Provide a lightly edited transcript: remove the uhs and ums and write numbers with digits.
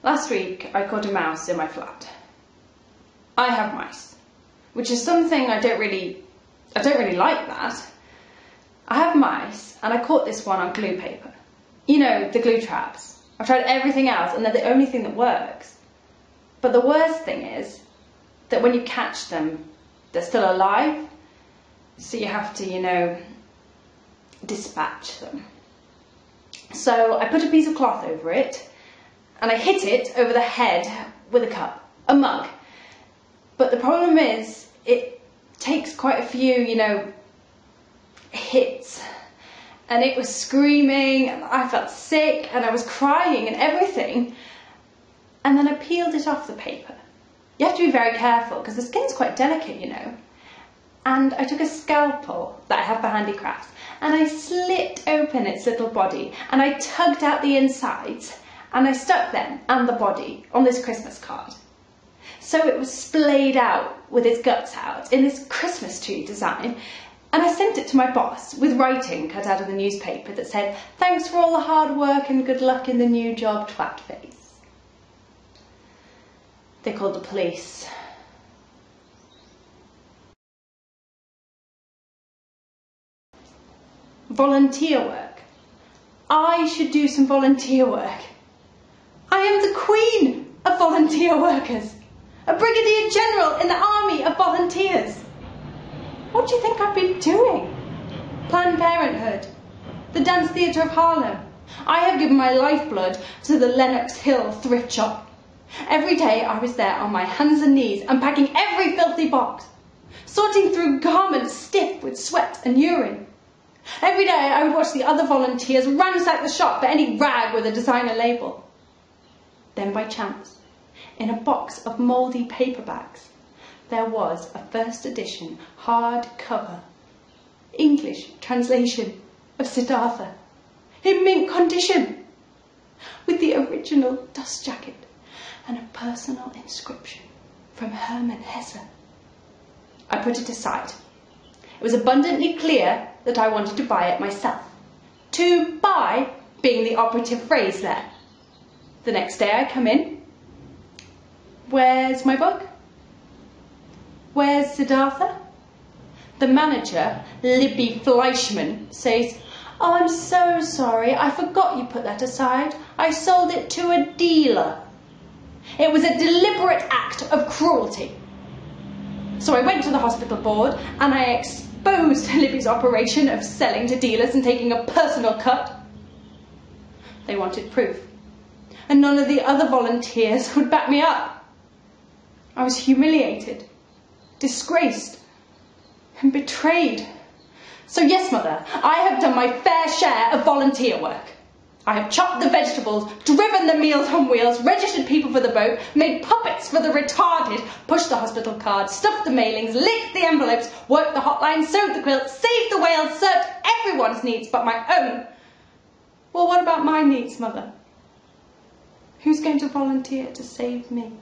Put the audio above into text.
Last week I caught a mouse in my flat. I have mice, which is something I don't really like that. I have mice and I caught this one on glue paper. You know, the glue traps. I've tried everything else and they're the only thing that works. But the worst thing is that when you catch them, they're still alive. So you have to, dispatch them. So I put a piece of cloth over it and I hit it over the head with a cup, a mug. But the problem is it takes quite a few, hits. And it was screaming and I felt sick and I was crying and everything. And then I peeled it off the paper. You have to be very careful because the skin's quite delicate, And I took a scalpel that I have for handicrafts and I slit open its little body and I tugged out the insides and I stuck them and the body on this Christmas card. So it was splayed out with its guts out in this Christmas tree design, and I sent it to my boss with writing cut out of the newspaper that said, "Thanks for all the hard work and good luck in the new job, twat face." They called the police. Volunteer work. I should do some volunteer work. I am the queen of volunteer workers, a brigadier general in the army of volunteers. What do you think I've been doing? Planned Parenthood, the Dance Theatre of Harlem. I have given my lifeblood to the Lenox Hill thrift shop. Every day I was there on my hands and knees, unpacking every filthy box, sorting through garments stiff with sweat and urine. Every day I would watch the other volunteers ransack the shop for any rag with a designer label. Then by chance, in a box of mouldy paperbacks, there was a first edition hardcover English translation of Siddhartha in mint condition with the original dust jacket and a personal inscription from Hermann Hesse. I put it aside. It was abundantly clear that I wanted to buy it myself. To buy being the operative phrase there. The next day I come in. Where's my book? Where's Siddhartha? The manager, Libby Fleischman, says, "Oh, I'm so sorry. I forgot you put that aside. I sold it to a dealer." It was a deliberate act of cruelty. So I went to the hospital board and I exposed Libby's operation of selling to dealers and taking a personal cut. They wanted proof. And none of the other volunteers would back me up. I was humiliated, disgraced, and betrayed. So yes, Mother, I have done my fair share of volunteer work. I have chopped the vegetables, driven the meals on wheels, registered people for the boat, made puppets for the retarded, pushed the hospital cards, stuffed the mailings, licked the envelopes, worked the hotline, sewed the quilt, saved the whales, served everyone's needs but my own. Well, what about my needs, Mother? Who's going to volunteer to save me?